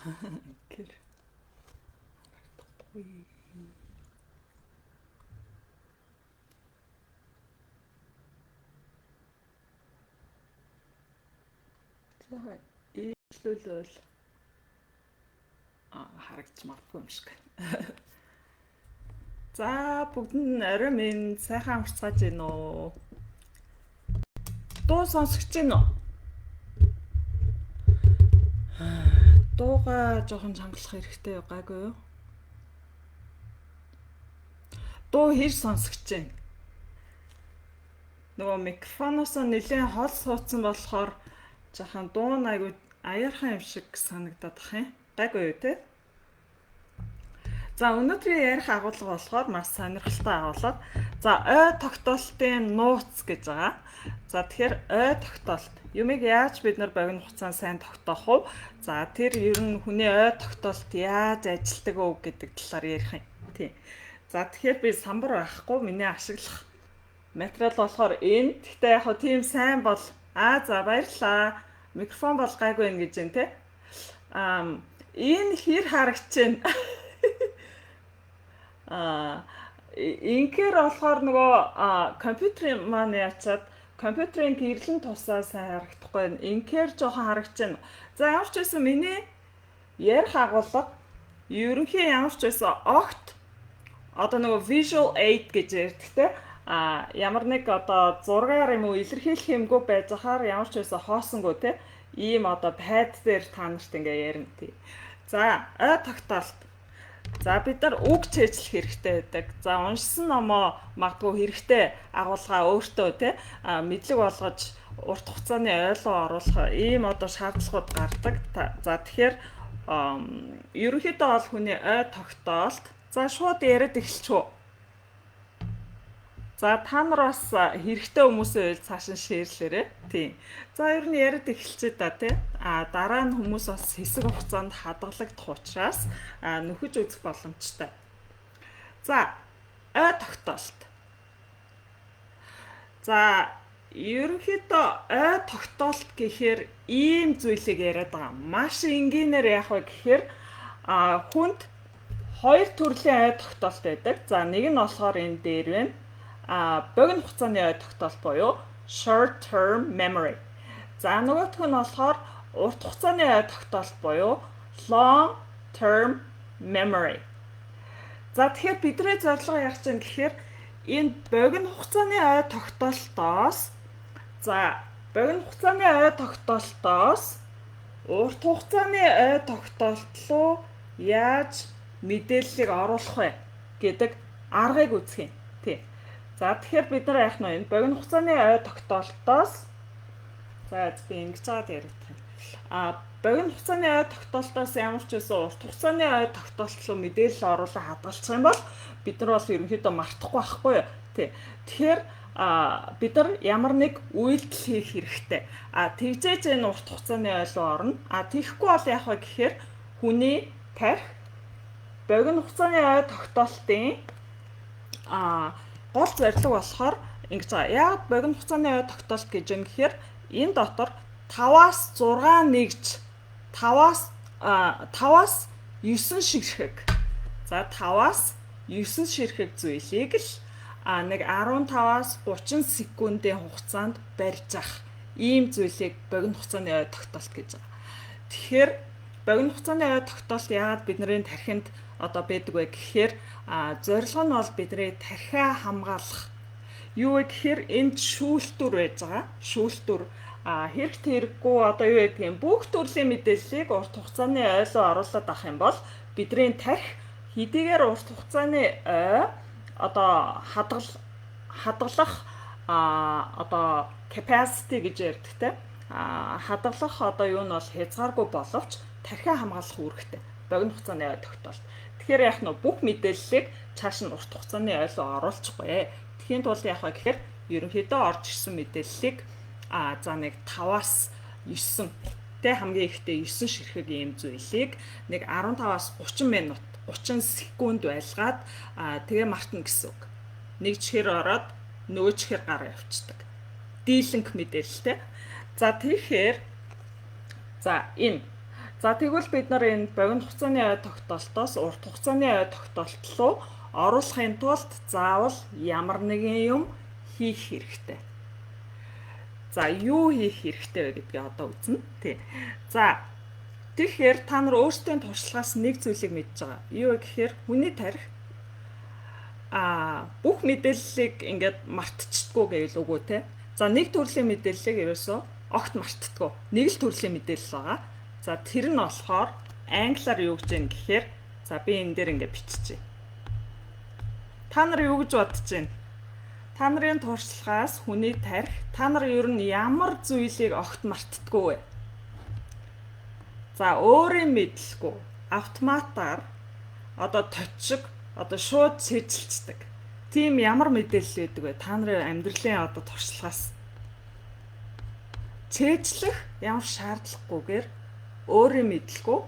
Гэр. За ийлүүлвэл харагдаж магадгүй юм шиг. За бүгдэнд нь орой минь сайхан амарцгааж гин үү? Дуу сонсогч гин үү? Дууга жоохон чангалах хэрэгтэй гайгүй юу? Дуу хэр сонсогч гин? Нөгөө микрофоноос нэлээд хол суудсан болохоор жоохон дуу нь айгүй аяархан юм шиг санагдаад бах юм. Гайгүй юу те? За өнөөдрийн ярих агуулга болохоор маш сонирхолтой агуулга. За ой тогтоолтын нууц гэж байгаа. За тэгэхээр ой тогтоолт. Юмыг яаж бид нар богино хугацаанд сайн тогтоох вэ? За тэр ер нь хүний ой тогтоолт яаж ажилтдаг вэ гэдэг талаар ярих юм. Тийм. За тэгэхээр би самбар байхгүй миний ашиглах материал болохоор энэ. Гэхдээ яг хөө тийм сайн бол за баярлаа. Микрофон бол гайгүй юм гэж байна те. Энэ хэр харагч байна? Инкээр болохоор нөгөө компьютерийн маань яачаад компьютерийн гэрлэн тусаа сайн харагдахгүй. Инкээр жоохон харагч байна. За ямар ч байсан миний ярих агуулга ерөнхийн ямар ч байсан огт одоо нөгөө visual aid гэж ярьдагтэй ямар нэг одоо зургаар юм уу илэрхийлэх юмгүй байж хахаар ямар ч байсан хоосонгүй те ийм одоо пад дээр та нарт ингээ ярина тий. За ой тогтоолт. За бид нар үг чэжлэх хэрэгтэй байдаг. За уншсан номоо магадгүй хэрэгтэй агуулгаа өөртөө те мэдлэг болгож урт хугацааны ойлгоо оруулах ийм одоо шаардлагууд гардаг. За тэгэхээр ерөнхийдөө бол хүний ой тогтоолт. За шууд яриад эхэлчихв. За та нар бас хэрэгтэй хүмүүсээ үйл цааш нь шеэрлээрэй. Тийм. За ер нь яриад эхэлчихэд та тий. Дараа нь хүмүүс бас хэсэг хугацаанд хадгалагдах учраас нөхөж үзэх боломжтой. За ой тогтоолт. За ерөнхийдөө ой тогтоолт гэхээр ийм зүйлийг яриад байгаа. Маш энгийнээр яах вэ гэхээр хүнд хоёр төрлийн ой тогтоолт байдаг. За нэг нь болохоор энэ дээр байна. Богино хугацааны ой тогтоолт буюу short term memory. За нөгөөх нь болохоор урт хугацааны ой тогтоолт буюу long term memory. За тэгэхээр бидний зорилго яах чинь гэхээр энэ богино хугацааны ой тогтоолтоос урт хугацааны ой тогтоолт руу яаж мэдээллийг оруулах вэ гэдэг аргыг үзэх юм. Тий. За тэгэхээр бид нар яах нь энэ богино хугацааны ой тогтоолтоос би ингэж чад ярих юм. Богино хугацааны ой тогтоолтоос ямар ч байсан урт хугацааны ой тогтоолт руу мэдээлэл оруулах хадгалчих юм бол бид нар бас ерөнхийдөө мартахгүй байхгүй юу? Тий. Тэгэхээр бид нар ямар нэг үйлдэл хийх хэрэгтэй. Тэгжээж энэ урт хугацааны ой руу орно. Тэгэхгүй бол яах вэ гэхээр хүний тарих богино хугацааны ой тогтоолтын гол зорилго болохоор ингэж байгаа. Яг богино хугацааны ой тогтоолт гэж юм гэхээр энэ дотор 5-аас 6 нэгж 5-аас 9 ширхэг. За 5-аас 9 ширхэг зүйлийг л нэг 15-аас 30 секундын хугацаанд барьж ах. Ийм зүйлийг богино хугацааны ой тогтоолт гэж байгаа. Тэгэхээр богино хугацааны ой тогтоолт яагаад бидний тархинд одоо байдаг вэ гэхээр зорилго нь бол бидний тархиа хамгаалах. Юу вэ гэхээр энд шүүлтүр байж байгаа. Шүүлтүр хэрэг тэрэггүй одоо юу гэдэг юм бүх төрлийн мэдээллийг урт хугацааны ой руу оруулаад авах юм бол бидний тархи хэдийгээр урт хугацааны ой одоо хадгалах одоо capacity гэж ярьдаг те хадгалах одоо юу нь бол хязгааргүй боловч тархиа хамгаалах үүрэгтэй богино хугацааны ой тогтоолт. Тэгэхээр яах нь бүх мэдээллийг цааш нь урт хугацааны ой руу оруулчихгүй. Тэхийн тулд яах вэ гэхээр ерөнхийдөө орж ирсэн мэдээллийг за нэг 5-аас 9 тэ хамгийн ихдээ 9 ширхэг ийм зүйлийг нэг 15-аас 30 минут 30 секунд байлгаад тэгээ мартна гэсэн үг. Нэг чихэр ороод нөгөө чихэр гараа явчихдаг. Дийлэнх мэдээлэлтэй. За тэгэхээр энэ За тэгвэл бид нар энэ богино хугацааны ой тогтоолтоос урт хугацааны ой тогтоолт руу оруулахын тулд заавал ямар нэгэн юм хийх хэрэгтэй. За юу хийх хэрэгтэй вэ гэдгийг одоо үзнэ. Тий. За тэгэхээр та нар өөрсдийн туршлагаас нэг зүйлийг мэдж байгаа. Юу вэ гэхээр хүний тарих бүх мэдээллийг ингээд мартчихдгүү гэвэл үгүй те. За нэг төрлийн мэдээллийг ерөөсөө огт мартдаггүй. Нэг л төрлийн мэдээлэл байгаа. За тэр нь болохоор англиар юу гэж юм гэхээр за би энэ дээр ингээд биччихье. Та нар юу гэж бодож байна? Та нарын туршлагаас хүний тарих та нар ер нь ямар зүйлийг огт мартдаггүй вэ? За өөрийн мэдлгүй автоматар одоо точиг одоо шууд цэжилчдэг. Тийм ямар мэдээлэл өгдөг вэ? Та нарын амьдралын одоо туршлагаас цэжлэх ямар шаардлагагүйгээр өөрийн мэдлгүй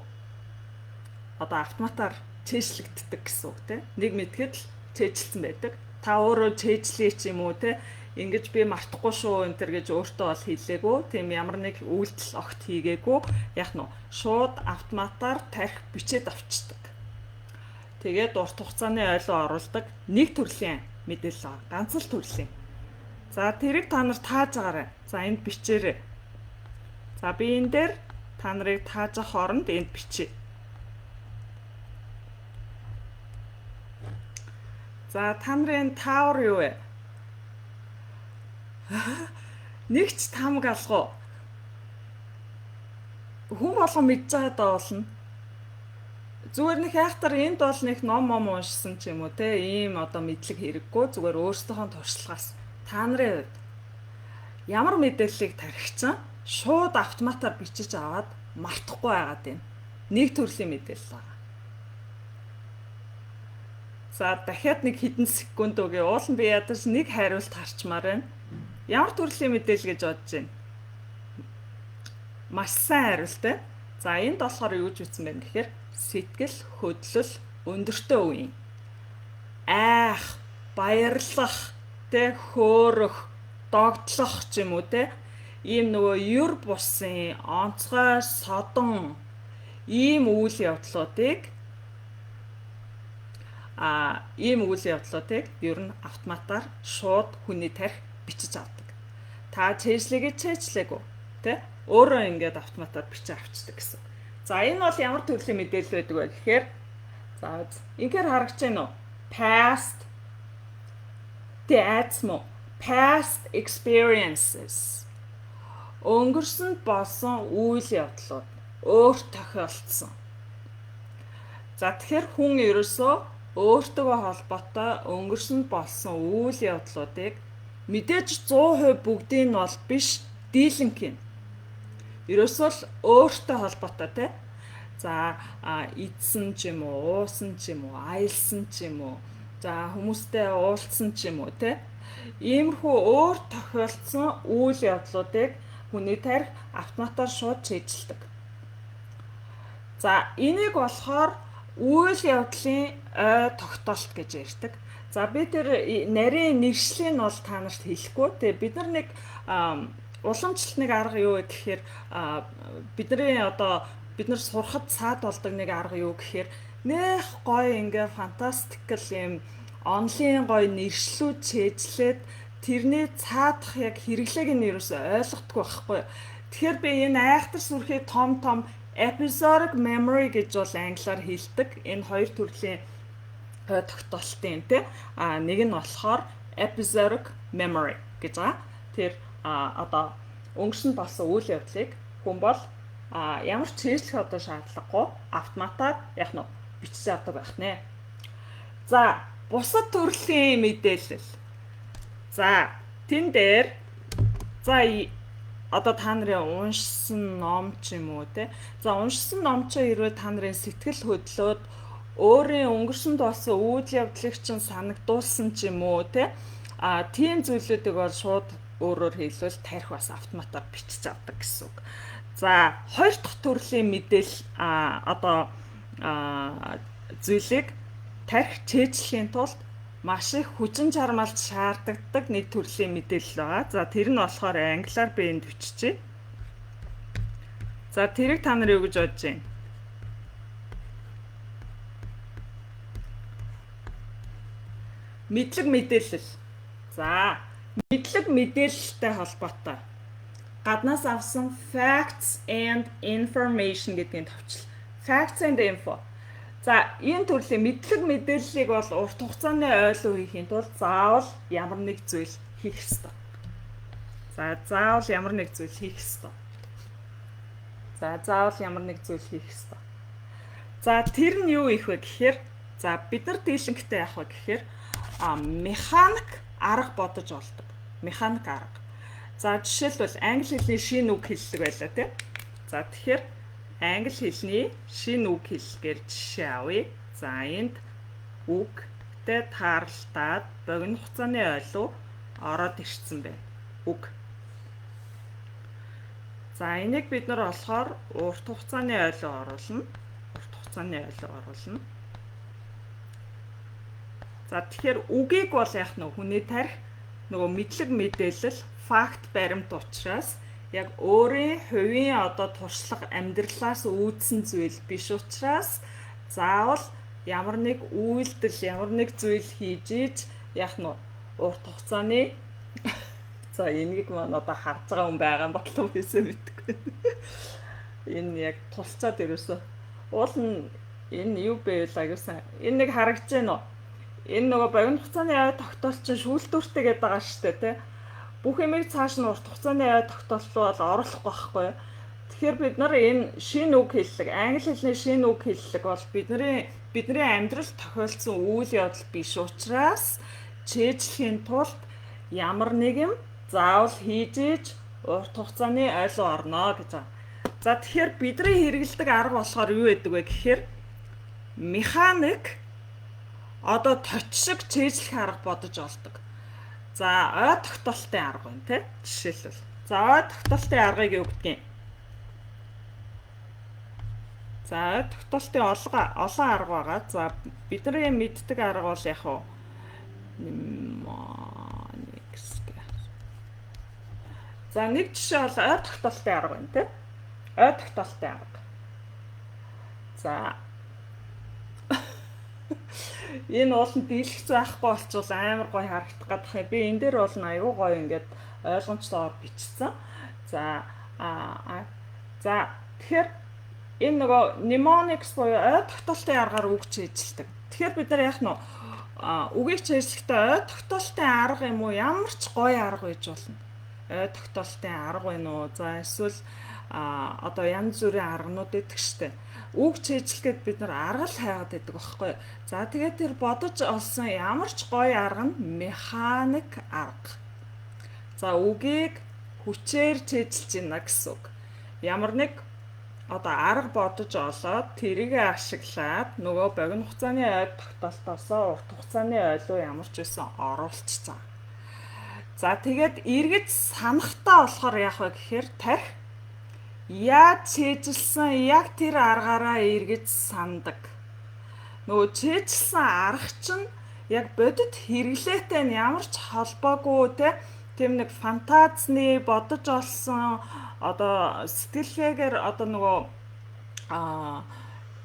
одоо автоматар цэжлэгддэг гэсэн үг тийм. Нэг мэдгэд л цэжилсэн байдаг. Та өөрөө цэжлээ ч юм уу те ингэж би мартахгүй шүү энэ төр гэж өөртөө бол хэлээгүй. Тийм ямар нэг үйлдэл огт хийгээгүй. Яг нь шууд автоматар тарих бичээд авчдаг. Тэгээд урт хугацааны ойлоо оруулдаг нэг төрлийн мэдээлэл байгаа. Ганц л төрлийн. За тэрийг та нар тааж агаарай. За энд бичээрэй. За би энэ дээр та нарыг таажах хооронд энд бичье. За та нарын таавар юу вэ? Нэг ч тамг алгуу. Хүн болгон мэдж байгаа даа болно. Зүгээр нэг хайхтар энд бол нэг ном уншсан ч юм уу те ийм одоо мэдлэг хэрэггүй зүгээр өөрсдийнхөө туршлагаас та нарын хувьд ямар мэдээллийг тархичсан шууд автоматар бичиж аваад мартахгүй байгаад юм. Нэг төрлийн мэдээлэл байгаа. За дахиад нэг хэдэн секунд өгье. Уулын би ядаж нэг хариулт харчмаар байна. Ямар төрлийн мэдээлэл гэж бодож байна? Маш сайн хариулт те. За энд болохоор юу гэж бичсэн бэ гэхээр сэтгэл хөдлөл өндөртэй үе. Айх, баярлах, тэ хөөрөх, догтлох ч юм уу те. Ийм нөгөө юр бусын, онцгой, содон ийм үйл явдлуудыг ийм үйл явдлуудыг ер нь автоматар шууд хүний тарих бичиж авдаг. Та цэжлэгээ цэжлээгүү тэ өөрөө ингээд автоматар бичиж авчдаг гэсэн. За энэ бол ямар төрлийн мэдээлэл байдаг вэ гэхээр за ингээр харагч байна уу? Past past experiences. Өнгөрсөнд болсон үйл явдлууд өөр тохиолдсон. За тэгэхээр хүн ерөөсөө өөртөөгөө холбоотой өнгөрсөнд болсон үйл явдлуудыг мэдээж 100% бүгдийг нь бол биш дийлэнх юм. Ерөөсөө л өөртөө холбоотой те. За идсэн ч юм уу, уусан ч юм уу, аялсан ч юм уу. За хүмүүстэй уулзсан ч юм уу те. Иймэрхүү өөр тохиолдсон үйл явдлуудыг хүний тарих автоматар шууд цэжилдэг. За энийг болохоор үйл явдлын ой тогтоолт гэж ярьдаг. За би тэр нарийн нэршлийг нь бол та нарт хэлэхгүй. Тэгээ бид нар нэг уламжлалт нэг арга юу вэ гэхээр бид нар сурахад цаад болдог нэг арга юу гэхээр нэх гоё ингээ фантастикл юм онлайн гоё нэршлүүд чэжлээд тэрний цаадах яг хэрэглээг нь ерөөсөй ойлгохгүй байхгүй. Тэгэхээр би энэ айхтар сүрхий том episodic memory гэж бол англиар хэлдэг. Энэ хоёр төрлийн тогтоолтын тий. Нэг нь болохоор episodic memory гэж байгаа. Тэр одоо өнгөрсөнд болсон үйл явдлыг хүн бол ямар ч цэжлэх одоо шаардлагагүй автоматар яг нь бичиж авдаг байх нэ. За бусад төрлийн мэдээлэл. За тэн дээр за одоо та нарын уншсан ном ч юм уу те. За уншсан ном ч хэрвээ та нарын сэтгэл хөдлөөд өөрийн өнгөрсөнд болсон үйл явдлыг чинь санагдуулсан ч юм уу те. Тийм зүйлүүдийг бол шууд өөрөөр хэлбэл тарих бас автоматар бичиж авдаг гэсэн үг. За хоёр дахь төрлийн мэдээлэл одоо зүйлийг тарих чэжлэхийн тулд маш их хүчин чармаалт шаарддаг нэг төрлийн мэдээлэл байгаа. За тэр нь болохоор англиар би энд биччихье. За тэрийг та нар юу гэж бодож байна? Мэдлэг мэдээлэл. За, мэдлэг мэдээлэлтэй холбоотой. Гаднаас авсан facts and information гэдгийн товчлол. Facts and info. За, энэ төрлийн мэдлэг мэдээллийг бол урт хугацааны ойлгоо хийхийн тулд заавал ямар нэг зүйл хийх ёстой. За, заавал ямар нэг зүйл хийх ёстой. За, тэр нь юу их вэ гэхээр, за бид нар дийлэнхтэй яах вэ гэхээр, механик арга бодож олдог. Механик арга. За, жишээлбэл англи хэлний шинэ үг хэллэг байлаа тийм. За, тэгэхээр англи хэлний шинэ үг хэллэгээр жишээ авъя. За, энд үгтэй тааралтаад богино хугацааны ойлоо ороод ирсэн байна. Үг. За, энийг бид нар болохоор урт хугацааны ойлоо оруулна. За, тэгэхээр үгийг бол яах нь хүний тарих нөгөө мэдлэг мэдээлэл факт баримт учраас яг өөрийн хувийн одоо туршлага амьдралаас үүдсэн зүйл биш учраас заавал ямар нэг үйлдэл, ямар нэг зүйл хийж иж яах нь урт хугацааны за энийг маань одоо харж байгаа хүн байгаа юм бодлоо гэсэн мэдгүй. Энэ яг тулцаад ерөөсөө уул нь энэ юу бэ вэ гэсэн. Энэ нэг харагдаж байна уу? Энэ нөгөө богино хугацааны ай тогтоолч шүүлтүүртэй гэдэг байгаа шүү дээ, тэ. Бүх юмыг цааш нь урт хугацааны ай тогтоолт руу бол оруулахгүй байхгүй. Тэгэхээр бид нар энэ шинэ үг хэллэг, англи хэлний шинэ үг хэллэг бол бидний амьдралд тохиолдсон үйл явдал биш учраас чийжлэхийн тулд ямар нэг юм заавал хийж иж урт хугацааны ойлоо орно гэж байгаа. За тэгэхээр бидний хэрэгэлдэг арга болохоор юу гэдэг вэ гэхээр механик одоо точшиг чийжлэх арга бодож олдог. За, ой тогтоолтын арга байна, тийм жишээлбэл. За, ой тогтоолтын аргыг юу гэдгийг. За, ой тогтоолтын олон арга байгаа. За, бидний мэддэг арга бол яг уу за, нэг жишээ бол ой тогтоолтын арга байна, тийм. Ой тогтоолтын арга. За, энэ ууланд дийлэгцүү ахгүй болчихвол амар гоё харагдах гадах юм. Би энэ дээр бол аюу гоё ингээд ойлгомжтойгоор бичсэн. За тэгэхээр энэ нөгөө mnemonics буюу ой тогтоолтын аргаар үг чийжилдэг. Тэгэхээр бид нар яах нь үгийг чийжлэхдээ ой тогтоолтын арга юм уу ямар ч гоё арга гэж болно. Ой тогтоолтын арга байна уу? За эсвэл одоо янз бүрийн арганууд идэх штеп. Үг чийжлэхэд бид нар арга л хайгаад байдаг байхгүй. За тэгээд тэр бодож олсон ямар ч гоё арга нь механик арга. За үгийг хүчээр чийжилж байна гэсэн үг. Ямар нэг одоо арга бодож олоод тэрийг ашиглаад нөгөө богино хугацааны ой тогтоолтоосоо урт хугацааны ойлоо ямар ч байсан оруулчихсан. За тэгээд эргэж санахтаа болохоор яах вэ гэхээр тарих яаж чийжилсэн яг тэр аргаараа эргэж сандаг. Нөгөө чийжилсэн арга чинь яг бодит хэрэглээтэй ямар ч холбоогүй тийм нэг фантазны бодож олсон одоо сэтгэлгээгээр одоо нөгөө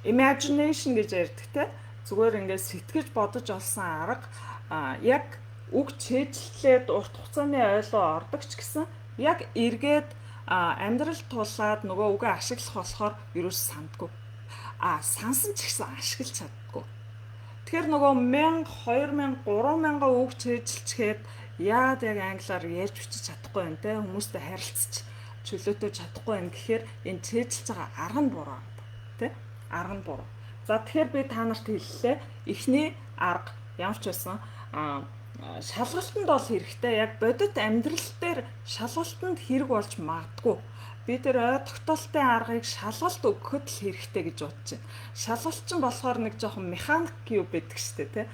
imagination гэж ярьдаг те. Зүгээр ингээд сэтгэж бодож олсон арга яг үг чийжлээд урт хугацааны ойлоо ордог ч гэсэн яг эргээд амьдрал тулаад нөгөө үгээ ашиглах болохоор ерөөс сандгүй. Сансан ч гэсэн ашиглаж чаддгүй. Тэгэхээр нөгөө 1000, 2000, 3000 үг чийжилчгээд яад яг англиар ярьж бичиж чадахгүй юм те. Хүмүүстэй харилцаж чөлөөтэй чадахгүй юм гэхээр энэ чийжилж байгаа арга нь буруу те. Арга нь буруу. За тэгэхээр би та нарт хэллээ. Эхний арга ямар ч байсан шалгалтанд бол хэрэгтэй. Яг бодит амьдрал дээр шалгалтанд хэрэг болж магадгүй. Би тэр ой тогтоолтын аргыг шалгалт өгөхөд л хэрэгтэй гэж бодож байна. Шалгалт чинь болохоор нэг жоохон механик юу байдаг штэ тий.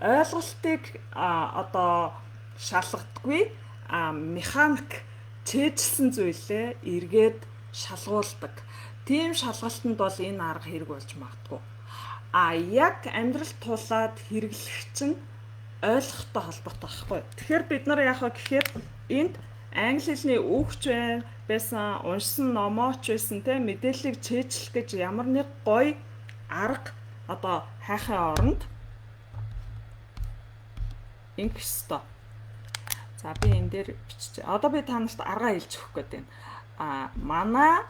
Ойлголтыг одоо шалгадаггүй механик чийжилсэн зүйлээ эргээд шалгуулдаг. Тийм шалгалтанд бол энэ арга хэрэг болж магадгүй. Яг амьдрал тулаад хэрэглэх чинь ойлгохтой холбоотой байхгүй. Тэгэхээр бид нар яах вэ гэхээр энд англи хэлний үгч байсан, уншсан номооч байсан те мэдээллийг чийжлэх гэж ямар нэг гоё арга одоо хайхын оронд ингэх ёстой. За би энэ дээр биччихье. Одоо би та нарт аргаа хэлж өгөх гээд байна. Манай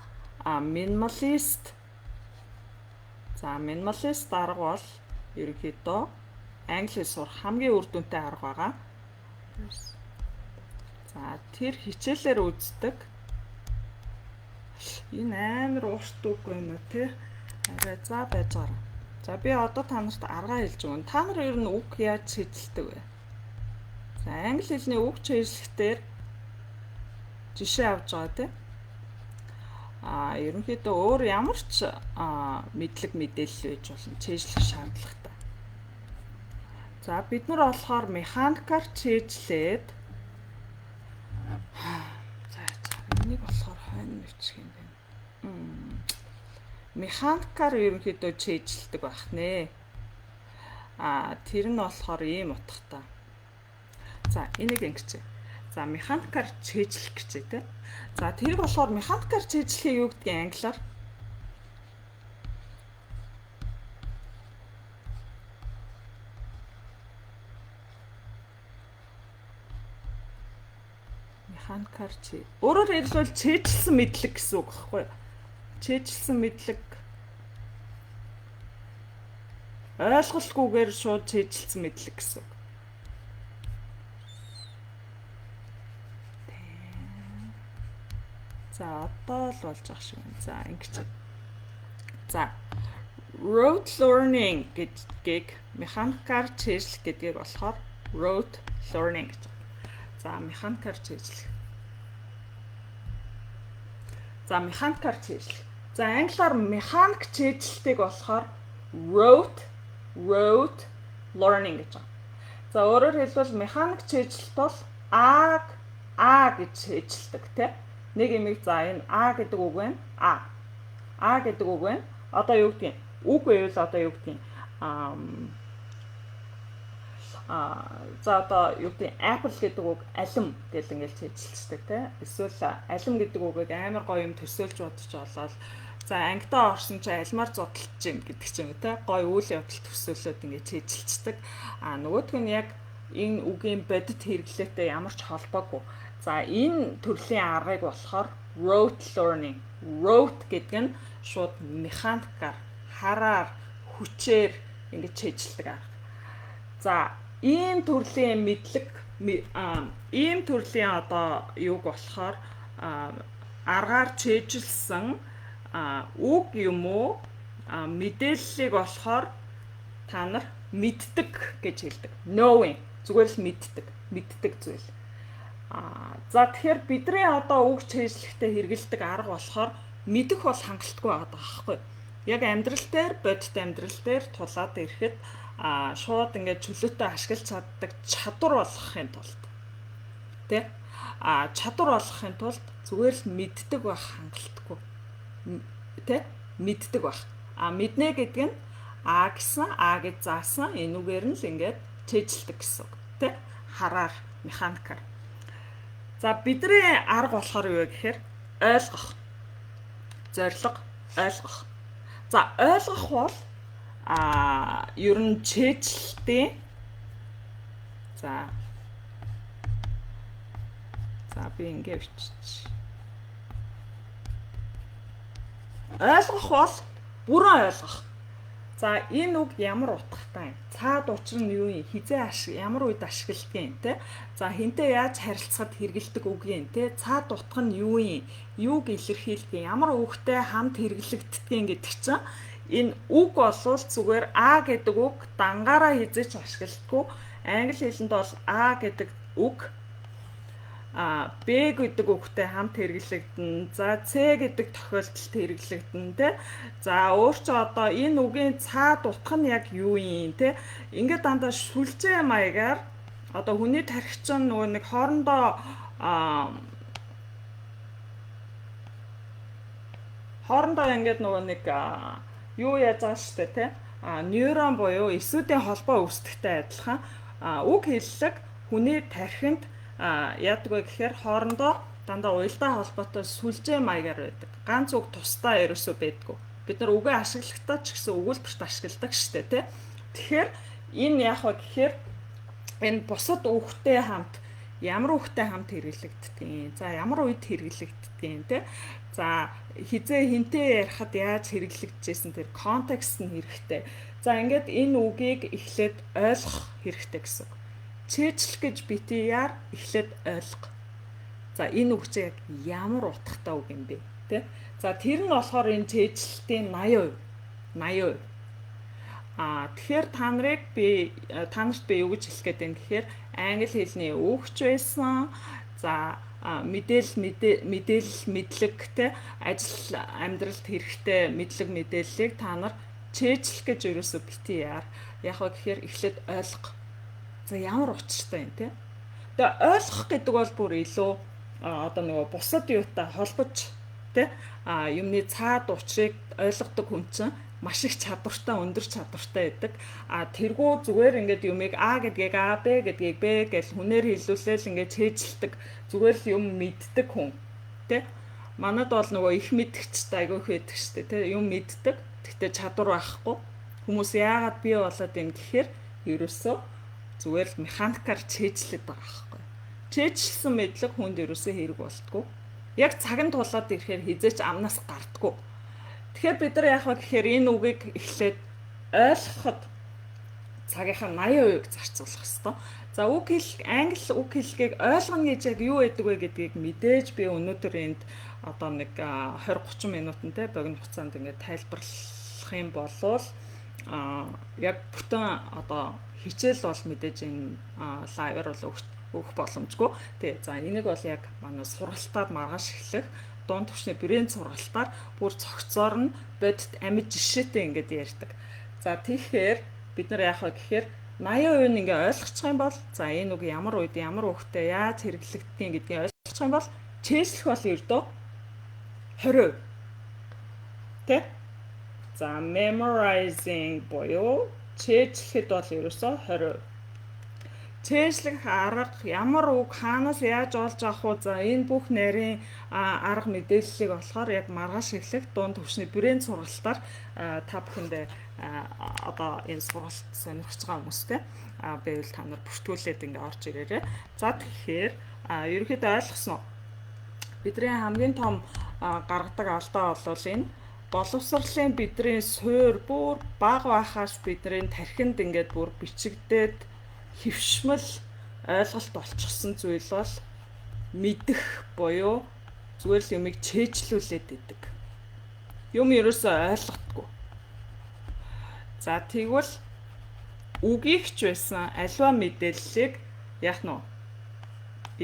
minimalist. За minimalist арга бол ерөнхийдөө англи хэл сурах хамгийн үр дүнтэй арга байгаа. За тэр хичээлээр үздэг. Энэ амар урт үг байна тий. Арай за байж байгаа. За би одоо та нарт аргаа хэлж өгнө. Та нар ер нь үг яаж шийдэлдэг вэ? За англи хэлний үг чийжлэхдээ жишээ авч байгаа тий. Ерөнхийдөө өөр ямар ч мэдлэг мэдээлэл байж болно. Чийжлэх шаардлагатай. За бид нар болохоор механикаар чийжлээд за энийг болохоор хойно бичгэн байна. Механикаар ерөнхийдөө чийжлдэг байх нэ. Тэр нь болохоор ийм утгатай. За энийг ингэчээ. За механикаар чийжлэх гэжээ те. За тэрийг болохоор механикаар чийжлэхийг юу гэдгийг англиар механикаар чи. Өөрөөр хэлбэл чийжилсэн мэдлэг гэсэн үг байхгүй юу? Чийжилсэн мэдлэг ойлголтгүйгээр шууд чийжилсэн мэдлэг гэсэн үг. За одоо л болж байгаа шиг байна. За ингэж. За rote learning гэдгийг механикаар чийжлэх гэдгийг болохоор rote learning гэж. За механикаар чийжлэх. За механикаар чийжлэх. За англиар механик чийжлэлтийг болохоор rote learning гэж байна. За өөрөөр хэлбэл механик чийжлэлт бол А гэж чийжилдэг тийм. Нэг имийг за энэ А гэдэг үг байна. А гэдэг үг байна. Одоо юу гэдгийг? Үг байвал одоо юу гэдгийг? За одоо юу гэдэг Apple гэдэг үг алим гэж ингэж хэлчихдэг тийм. Эсвэл алим гэдэг үгийг амар гоё юм төсөөлж бодож олоод за ангидаа орсон чи алимаар зодтолж чинь гэдэг ч юм уу тийм. Гоё үйл явдал төсөөлөд ингэж хэлчихдэг. Нөгөөх нь яг энэ үгийн бодит хэрэглээтэй ямар ч холбоогүй. За энэ төрлийн аргыг болохоор rote learning. Rote гэдэг нь шууд механикаар, хараар, хүчээр ингэж чийжилдэг арга. За ийм төрлийн мэдлэг ийм төрлийн одоо юуг болохоор аргаар чийжилсэн үг юм уу мэдээллийг болохоор та нар мэддэг гэж хэлдэг. Knowing зүгээр л мэддэг зүйл. За тэгэхээр бидний одоо үг чийжлэхдээ хэрэгэлдэг арга болохоор мэдэх бол хангалтгүй байгаа байхгүй. Яг амьдрал дээр, бодит амьдрал дээр тулаад ирэхэд шууд ингээд чөлөөтэй ашиглаж чаддаг чадвар болгохын тулд тий чадвар болгохын тулд зүгээр л мэддэг байх хангалтгүй тий мэддэг байх. Мэднэ гэдэг нь А гэсэн А гэж заасан энэ үгээр нь л ингээд чийжилдэг гэсэн үг тий хараар механикаар. За бидний арга болохоор юу гэхээр ойлгох. Зорилго ойлгох. За ойлгох бол ер нь чийжилтийн за би ингэ бичиж. Ойлгох бол бүрэн ойлгох. За энэ үг ямар утгатай юм? Цаад учир нь юу юм? Хизээ ямар үед ашигладаг те? За хинтээ яаж харилцахад хэрэгэлдэг үг юм те? Цаад утга нь юу юм? Юуг илэрхийлдэг? Ямар үгтэй хамт хэрэглэгддэг гэдэг чинь энэ үг болвол зүгээр А гэдэг үг дангаараа хизээч ашигладаггүй. Англи хэлэнд бол А гэдэг үг Б гэдэг үгтэй хамт хэрэглэгдэнэ. За С гэдэг тохиолдолд хэрэглэгдэнэ те. За өөрчөө одоо энэ үгийн цаад утга нь яг юу юм те. Ингээд дандаа шүлжээ маягаар одоо хүний тархич нь нөгөө нэг хоорондоо ингээд нөгөө нэг юу яаж байгаа штэ те. Нейрон буюу эсүүдийн холбоо үүсдэхтэй адилхан үг хэллэг хүний тархинд яадаг вэ гэхээр хоорондоо дандаа уялдаа холбоотой сүлжээ маягаар байдаг. Ганц үг тусдаа ерөөсөө байдгүй. Бид нар үгээ ашиглахдаа ч гэсэн өгүүлбэрт ашигладаг штэ тий. Тэгэхээр энэ яах вэ гэхээр энэ бусад үгтэй хамт ямар үгтэй хамт хэрэглэгддэг. За ямар үед хэрэглэгддэг тий. За хизээ хинтээ ярихад яаж хэрэглэгдэжсэн тэр контекст нь хэрэгтэй. За ингээд энэ үгийг эхлээд ойлгох хэрэгтэй гэсэн. Чэйжлэх гэж бити яар эхлээд ойлгох. За энэ үг чи яг ямар утгатай үг юм бэ тий? За тэр нь болохоор энэ чэйжлэлтийн 80%. 80%. Тэгэхээр та нарт би юу гэж хэлэх гээд байна гэхээр англи хэлний үгч байсан. За мэдээлэл мэдлэг те ажил амьдралд хэрэгтэй мэдлэг мэдээллийг та нар чэйжлэх гэж ерөөсөө бити яар. Яг вэ гэхээр эхлээд ойлгох. За ямар учиртай юм те. Тэгээ ойлгох гэдэг бол бүр илүү одоо нөгөө бусад юутай холбож те юмны цаад учрыг ойлгодог хүн чинь маш их чадвартай, өндөр чадвартай байдаг. Тэргүй зүгээр ингээд юмыг А гэдгийг А, Б гэдгийг Б гэж хүнээр хэлүүлээл ингээд чэйжлдэг. Зүгээр л юм мэддэг хүн. Тэ? Манад бол нөгөө их мэдгчтэй айгүй их байдаг штэ, тэ? Юм мэддэг. Тэгтээ чадвар байхгүй. Хүмүүс яагаад бий болоод юм гэхээр ерөөсөө зүгээр л механикаар чэйжлээд байгаа байхгүй. Чэйжлсэн мэдлэг хүнд ерөөсөө хэрэг болтгоо. Яг цагийн тулаад ирэхээр хизээч амнаас гардггүй. Тэгэхээр бид нар яах вэ гэхээр энэ үгийг эхлээд ойлгоход цагийнхаа 80%-ыг зарцуулах хэрэгтэй. За англи үг хэллэгийг ойлгоно гэж яг юу байдаг вэ гэдгийг мэдээж би өнөөдөр энд одоо нэг 20-30 минутын те богино хугацаанд ингээд тайлбарлах юм болвол яг бүтэн одоо хичээл бол мэдээж энэ лайваар бол өгөх боломжгүй. Тэгээ за энийг бол яг манай сургалтаар маргааш эхлэх дунд төвчний брэнд сургалтаар бүр цогцоор нь бодит амьд жишээтэй ингээд ярьдаг. За тэгэхээр бид нар яах вэ гэхээр 80% нь ингээ ойлгочих юм бол за энэ үг ямар үед ямар үгтэй яаж хэрэглэгддэг гэдгийг ойлгочих юм бол чэйжлэх бол ердөө 20%. Тэ? За memorizing буюу чэйжлэхэд бол ерөөсөө 20%. Чэйжлэх арга ямар үг хаанаас яаж олж авах вэ? За энэ бүх нарийн арга мэдээллийг болохоор яг маргааш эхлэх дунд төвчний брэнд сургалтаар та бүхэндээ одоо энэ сургалт сонирхож байгаа хүмүүстэй байвал та нар бүртгүүлээд ингээ орж ирээрэй. За тэгэхээр ерөнхийдөө ойлгосноо. Бидний хамгийн том гаргадаг алдаа бол энэ боловсролын бидний суур бүр бага байхаас бидний тархинд ингээд бүр бичигдээд хөвшмөл ойлголт болчихсон зүйл бол мэдэх буюу зүгээр л юмыг чэйжлүүлээд идэг. Юм ерөөсөө ойлгохгүй. За тэгвэл үгийгч байсан аливаа мэдээллийг яах нь вэ?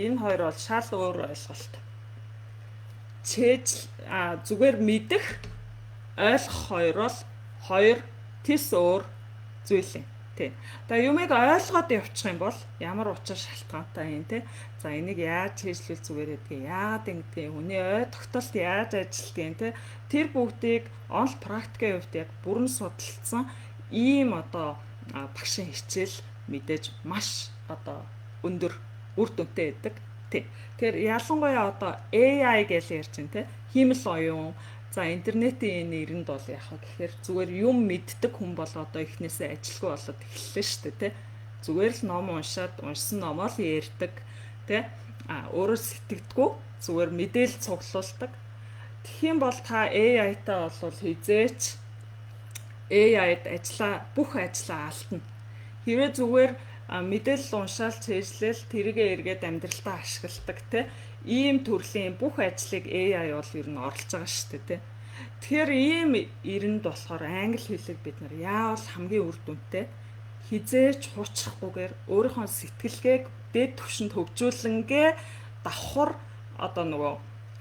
Энэ хоёр бол шал өөр ойлголт. Зүгээр мэдэх ойлгох хоёр бол хоёр тис өөр зүйл юм. Тэ. Тэгээ юмыг ойлгоод явчих юм бол ямар учир шалтгаантай юм те. За энийг яаж хийжлүүл зүгээр гэдгийг яагаад ингэдэг хүний ой тогтолт яаж ажилладаг те. Тэр бүгдийг онл практикийн хувьд яг бүрэн судалсан ийм одоо багшийн хичээл мэдээж маш одоо өндөр үр дүнтэй байдаг. Тэ. Тэгэхээр ялангуяа одоо AI гэж ярьж байна те. Хиймэл оюун за интернетийн энэ нэрэнд бол яах вэ гэхээр зүгээр юм мэддэг хүн бол одоо эхнээсээ ажилгүй болоод эхэллээ шүү дээ тий. Зүгээр л ном уншаад уншсан номоо л ярьдаг тий. Өөрөө сэтгэдэггүй зүгээр мэдээлэл цуглуулдаг. Тэгхийн бол та AI-тай бол хизээч AI-д бүх ажиллаа алдна. Хэрвээ зүгээр мэдээлэл уншаал цээжлэл тэрийгээ эргээд амьдралтаа ашигладаг тий. Ийм төрлийн бүх ажлыг AI бол ер нь орлож байгаа шүү дээ тий. Тэгэхээр ийм эрэнд болохоор англи хэлийг бид нар яавал хамгийн үр дүнтэй хизээч хуучрахгүйгээр өөрийнхөө сэтгэлгээг дэд түвшинд хөгжүүлэнгээ давхар одоо нөгөө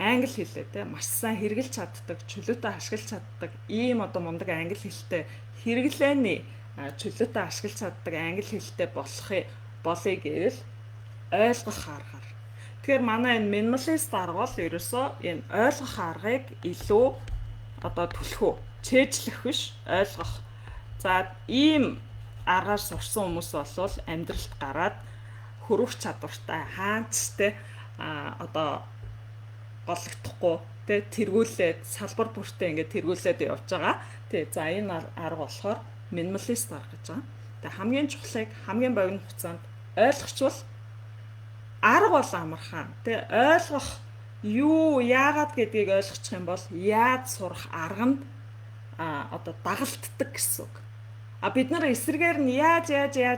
англи хэлээ тий маш сайн хэрэгжилж чаддаг, чөлөөтэй ашиглаж чаддаг ийм одоо мундаг англи хэлтэй хэрэглээний чөлөөтэй ашиглаж чаддаг англи хэлтэй болъё гэвэл ойлгох аргаар. Тэгэхээр манай энэ минималист арга бол ерөөсөө энэ ойлгох аргыг илүү одоо түлхүү, чэйжлэх биш, ойлгох. За ийм аргаар сурсан хүмүүс бол амьдралд гараад хөрөх чадвартай хаач те одоо голлогдохгүй те тэргүүлээд салбар бүртээ ингээд тэргүүлээд явж байгаа. Тий. За энэ арга болохоор минималист арга гэж байгаа. Тэгээ хамгийн чухлыг хамгийн богино хугацаанд ойлгочвол арга бол амархан. Тэ ойлгох юу яагаад гэдгийг ойлгочих юм бол яаж сурах арга нь одоо дагалддаг гэсэн үг. Бид нар эсрэгээр нь яаж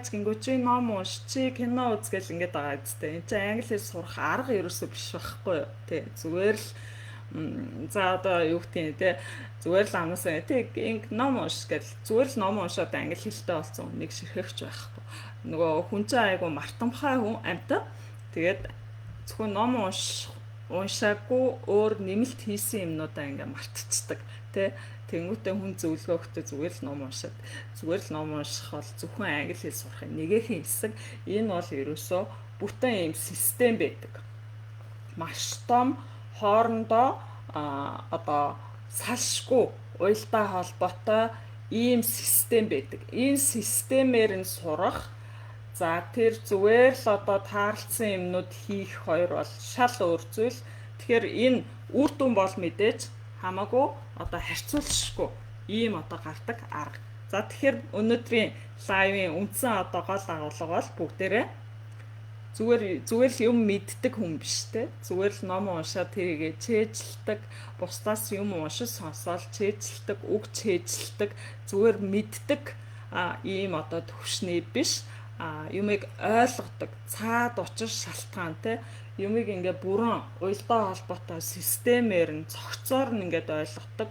гингүү чи ном унш, чи кино үзгээл ингээд байгаа үстэй. Энд чинь англи хэл сурах арга ерөөсөө биш байхгүй юу? Тэ зүгээр л за одоо юу гэх юм те зүгээр л амнасаа те ном унш гэл зүгээр л ном уншаад англи хэлтэй болсон нэг ширхэгч байхгүй. Нөгөө хүн чинь айгу мартамхай хүн амтаа. Тэгээд зөвхөн ном уншаагүй өөр нэмэлт хийсэн юмнуудаа ингээ мартчихдаг те. Тэнгүүтээ хүн зөвлөгөөхтэй зүгээр л ном уншаад зүгээр л ном унших бол зөвхөн англи хэл сурахын нэгэн хэсэг. Энэ бол ерөөсөө бүтэн юм систем байдаг. Маш том хоорондоо одоо салшгүй уялдаа холбоотой ийм систем байдаг. Энэ системээр нь сурах. За тэр зүгээр л одоо таарлцсан юмнууд хийх хоёр бол шал өөр зүйл. Тэгэхээр энэ үр дүн бол мэдээж хамаагүй одоо харьцуулшгүй ийм одоо гардаг арга. За тэгэхээр өнөөдрийн лайвын үндсэн одоо гол агуулга бол бүгдээрээ зүгээр л юм мэддэг хүн биш те. Зүгээр л ном уншаад тэрийгэ чэйжилдэг, бусдаас юм уншиж сонсоод чэйжилдэг, үг чэйжилдэг, зүгээр мэддэг ийм одоо төвшний биш. Юмыг ойлгодог, цаад учир шалтгаан те. Юмыг ингээ бүрэн уялдаа холбоотой системээр нь цогцоор нь ингээд ойлгодог,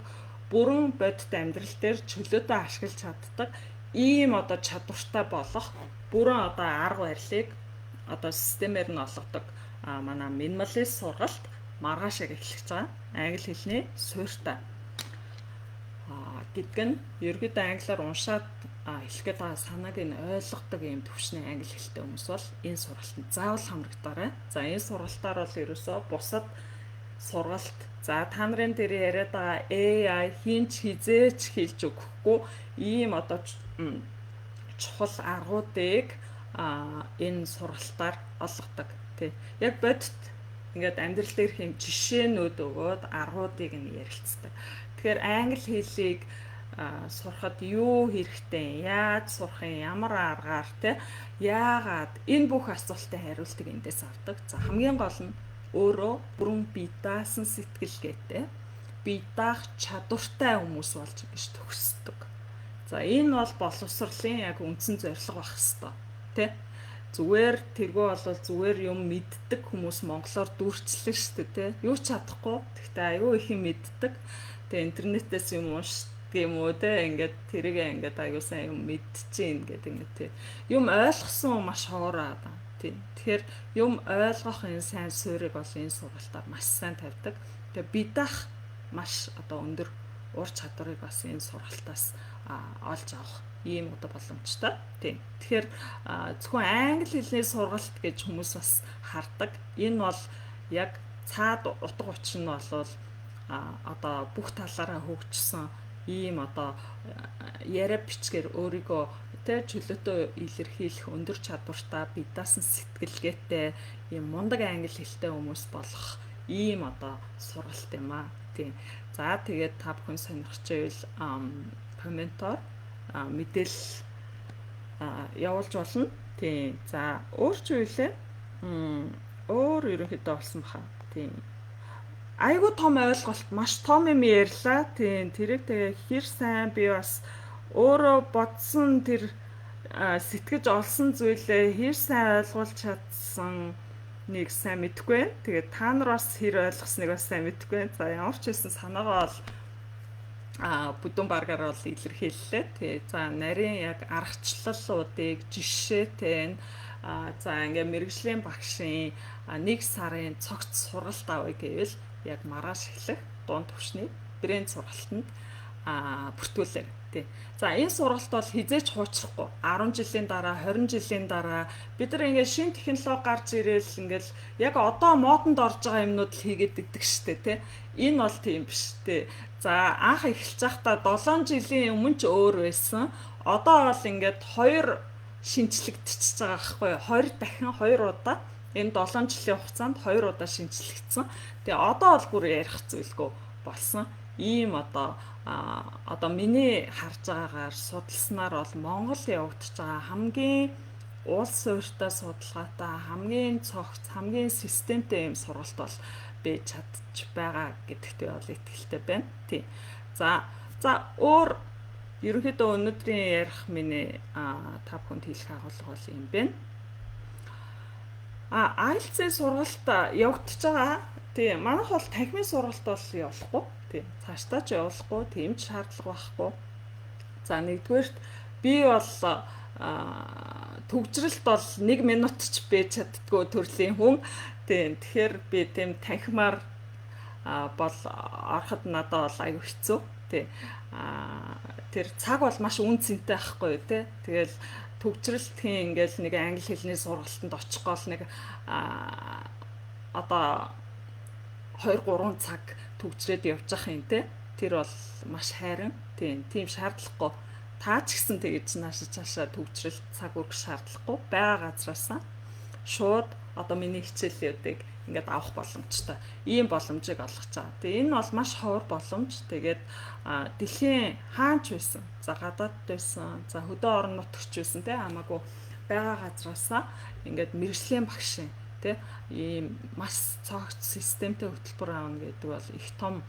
бүрэн бодит амьдрал дээр чөлөөтэй ашиглаж чаддаг ийм одоо чадвартай болох бүрэн одоо арга барилыг одоо системээр нь олгодог манай минималист сургалт маргаашаа эхлэж байгаа. Англи хэлний суурьтай гэдг нь ерөөдөө англиар уншаад хэлэхэд байгаа санааг нь ойлгодог юм төвшний англи хэлтэй хүмүүс бол энэ сургалтанд заавал хамрагдаарай. За энэ сургалтаар бол ерөөсөө бусад сургалт за та нарын дээр яриад байгаа AI хинч хизээч хэлж өгөхгүй ийм одоо чухал аргуудыг энэ сургалтаар олгодог тий. Яг бодит ингээд амьдрал дээр хэм жишээнүүд өгөөд аргуудыг нь ярилцдаг. Тэгэхээр англи хэлийг сурахад юу хэрэгтэй, яаж сурах юм, ямар аргаар те яагаад энэ бүх асуултад хариултыг эндээс авдаг. За хамгийн гол нь өөрөө бүрэн бие даасан сэтгэлгээтэй бие даах чадвартай хүмүүс болж гэж төгсдөг. За энэ бол боловсролын яг үндсэн зорилго байх хэвээр тий. Зүгээр тэргүй бол зүгээр юм мэддэг хүмүүс монголоор дүүрчлээ шүү дээ тий. Юу ч чадахгүй. Гэхдээ аюу их юм мэддэг. Тэгээ интернетээс юм уншдаг юм уу те ингээд тэрийг ингээд аюу сайн юм мэдчихээн гэдэг ингээд тий. Юм ойлгосон маш хоороо аа. Тий. Тэгэхээр юм ойлгох энэ сайн суурийг бол энэ сургалтаар маш сайн тавьдаг. Тэгээ бие даах маш одоо өндөр ур чадварыг бас энэ сургалтаас олж авах ийм одоо боломжтой. Тийм. Тэгэхээр зөвхөн англи хэлний сургалт гэж хүмүүс бас хардаг. Энэ бол яг цаад утга учир нь бол одоо бүх талаараа хөгжсөн ийм одоо яриа бичгээр өөрийгөө тэ чөлөөтэй илэрхийлэх өндөр чадвартай бие даасан сэтгэлгээтэй ийм мундаг англи хэлтэй хүмүүс болох ийм одоо сургалт юм аа. Тийм. За тэгээд та бүхэн сонирхчихвэл комментоор мэдээлэл явуулж болно. Тийм. За өөр ч үйлээ. Өөр ерөнхийдөө болсон баха. Тийм. Айгуу том ойлголт, маш том юм ярьлаа. Тийм. Тэрийг тэгээ хэр сайн би бас өөрөө бодсон тэр сэтгэж олсон зүйлээ хэр сайн ойлгуулж чадсан нэг сайн мэдэхгүй байна. Тэгээд та нар бас хэр ойлгосныг бас сайн мэдэхгүй байна. За ямар ч байсан санаагаа бол бүдүүн баргаар бол илэрхийллээ. Тэгээ за нарийн яг аргачлалуудыг жишээтэй за ингээ мэрэгжлийн багшийн 1 сарын цогц сургалт авъя гэвэл яг маргааш эхлэх дунд түвшний брэнд сургалтанд бүртгүүлээ. Тий. За энэ сургалт бол хизээч хуучрахгүй 10 жилийн дараа 20 жилийн дараа бид нар ингээ шинэ технологи гарч ирээл ингээл яг одоо модонд орж байгаа юмнууд л хийгээд иддэг штэ тий. Энэ бол тийм биш тий. За анх эхэлж байхдаа 7 жилийн өмнө ч өөр байсан. Одоо бол ингээд 2 шинжлэгдчихэж байгаа байхгүй юу? 2 удаа энэ 7 жилийн хугацаанд 2 удаа шинжлэгдсэн. Тэгээ одоо бол бүр ярих зүйлгүй болсон. Ийм одоо миний харж байгаагаар судалснаар бол Монгол явагдаж байгаа хамгийн улс суурьтай судалгаатай хамгийн цогц хамгийн системтэй юм сургалт бол бий чадчих байгаа гэдэгтээ бол итгэлтэй байна. Тийм. За өөр ерөнхийдөө өнөөдрийн ярих миний та бүхэнд хэлэх агуулга бол юм байна. IELTS-ийн сургалт явагдаж байгаа. Тийм. Манайх бол танхимын сургалт бол явуулахгүй. Тийм. Цаашдаа ч явуулахгүй. Тийм ч шаардлага байхгүй. За нэгдүгээрт би бол төгжрэлт бол 1 минут ч бэж чаддгүй төрлийн хүн. Тийм. Тэгэхээр би тийм танхимаар бол ороход надад бол аюу хэцүү. Тийм. Тэр цаг бол маш үн цэнтэй байхгүй юу те. Тэгэл төгжрэлтийн ингээл нэг англи хэлний сургалтанд очих гол нэг одоо 2-3 цаг төгжрээд явж явах юм те. Тэр бол маш хайран. Тийм шаардлагагүй. Та ч гэсэн тэгэж наашиж цаашаа төгжрэл цаг үргэх шаардлагагүй. Бага газраасаа шууд одоо миний хичээлүүдийг ингээд авах боломжтой. Ийм боломжийг олгож байгаа. Тэгээ энэ бол маш ховор боломж. Тэгээд дэлхийн хаач байсан. За гадаад байсан. За хөдөө орон нутагч байсан те хамаагүй бага газраасаа ингээд мэрэгжлийн багшийн те ийм маш цогц системтэй хөтөлбөр аавна гэдэг бол их том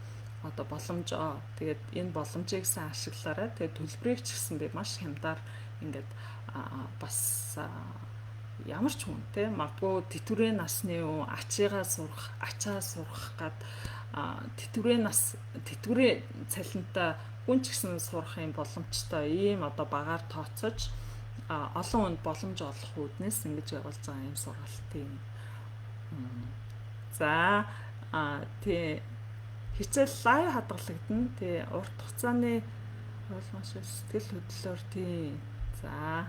одоо боломж. Тэгээд энэ боломжийг сайн ашиглаарай. Тэгээд төлбөрийг ч гэсэн би маш хямдаар ингээд бас ямар ч хүн те магадгүй тэтгэврийн насны хүн ачаа сурах гад тэтгэврийн цалинтай хүн ч гэсэн сурах юм боломжтой ийм одоо багаар тооцож олон хүнд боломж олох үүднээс ингэж явуулж байгаа юм сургалт тийм. За тий хичээл лайв хадгалагдана. Тий урт хугацааны ойлгомжтой сэтгэл хөдлөлөөр тий. За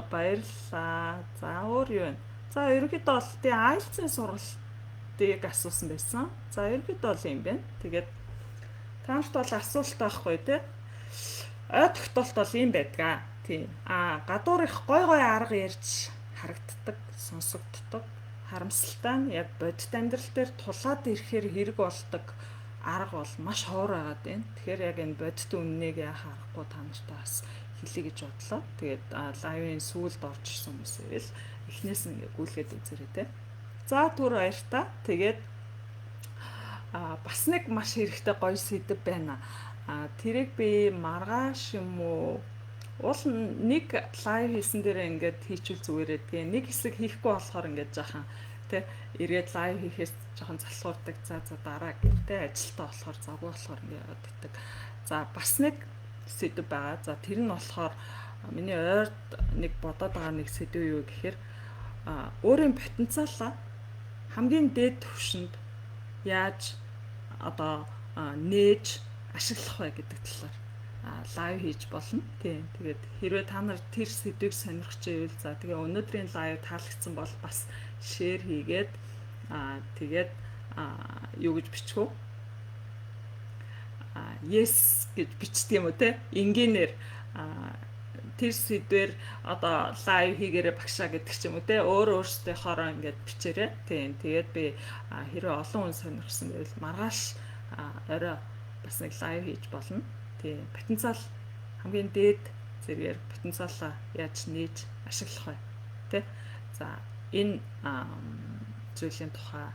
баярлалаа. За өөр юу вэ? За ерөнхийдөө бол тий IELTS-ийн сургалтыг асуусан байсан. За ерөнхийдөө бол юм байна. Тэгээд таамт бол асуулт байхгүй тий. Ой тогтоолт бол юм байдгаа. Тий. Гадуур их гой арга ярьж харагддаг, сонсогддог. Харамсалтай нь яг бодит амьдрал дээр тулаад ирэхээр хэрэг болдог арга бол маш ховор байгаад байна. Тэгэхээр яг энэ бодит үннийг харахгүй та нартай бас хэлье гэж бодлоо. Тэгээд лайвын сүүлд орж ирсэн хүмүүсээ л эхнээс нь ингээ гүйлгээд үзээрэй те. За түр баяртай. Тэгээд бас нэг маш хэрэгтэй гоё сэдв байна. Тэрийг би маргааш юм уу уул нэг лайв хийсэн дээрээ ингээд хийчихвэл зүгээрээ тэгээ нэг хэсэг хийхгүй болохоор ингээд жаахан тэ эргээд лайв хийхээс жоохон залхуурдаг. За дараа гэдэг ажилтаа болохоор завгүй болохоор ингээд яваад байдаг. За бас нэг сэдв байгаа. За тэр нь болохоор миний ойрд нэг бодоод байгаа нэг сэдв юу гэхээр өөрийн потенциалаа хамгийн дээд түвшинд яаж одоо нээж ашиглах вэ гэдэг талаар лайв хийж болно. Тийм. Тэгээд хэрвээ та нар тэр сэдвийг сонирхож байвал за тэгээ өнөөдрийн лайв таалагдсан бол бас шеэр хийгээд тэгээд юу гэж бичихв? Yes гэж бичдэг юм уу те? Энгийнээр тэр сэдвэр одоо лайв хийгээрэй багшаа гэдэг ч юм уу те? Өөрөөсдийнхоороо ингээд бичээрэй. Тийм. Тэгээд би хэрвээ олон хүн сонирхсан байвал маргааш орой бас нэг лайв хийж болно. Потенциал хамгийн дээд зэргээр потенциалаа яаж нээж ашиглах вэ тэ. За энэ зүйлийн тухай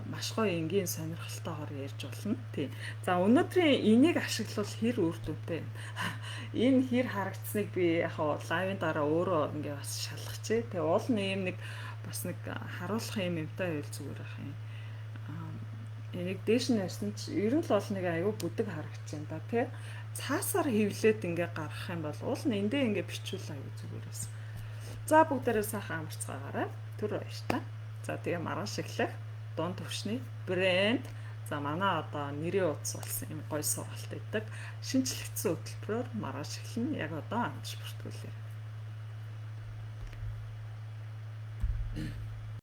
маш гоё энгийн сонирхолтойгоор ярьж болно. Тийм. За өнөөдрийн энийг ашиглавал хэр үр дүнтэй. Энэ хэр харагдсныг би яг лайвын дараа өөрөө ингээ бас шалгачээ. Тэгээ уул нэм нэг бас нэг харуулах юм юмтай байл зүгээр ах юм. Энийг дээш нь ярьсан чи ер нь л бол нэг аюу бүдэг харагдаж байна да тий. Цаасаар хөвлөд ингээ гаргах юм бол уул нь эндээ ингээ бичүүл аюу зүгээрээс. За бүгдээрээ сайхан амарцгаагаарай. Түр баярлалаа. За тэгээ маргааш эхлэх дунд төвшний брэнд. За манай одоо нэрийн утас болсон юм гоё сургалт өгдөг. Шинжлэгдсэн хөтөлбөрөөр маргааш эхлэн яг одоо амжилт бүртгүүлээ.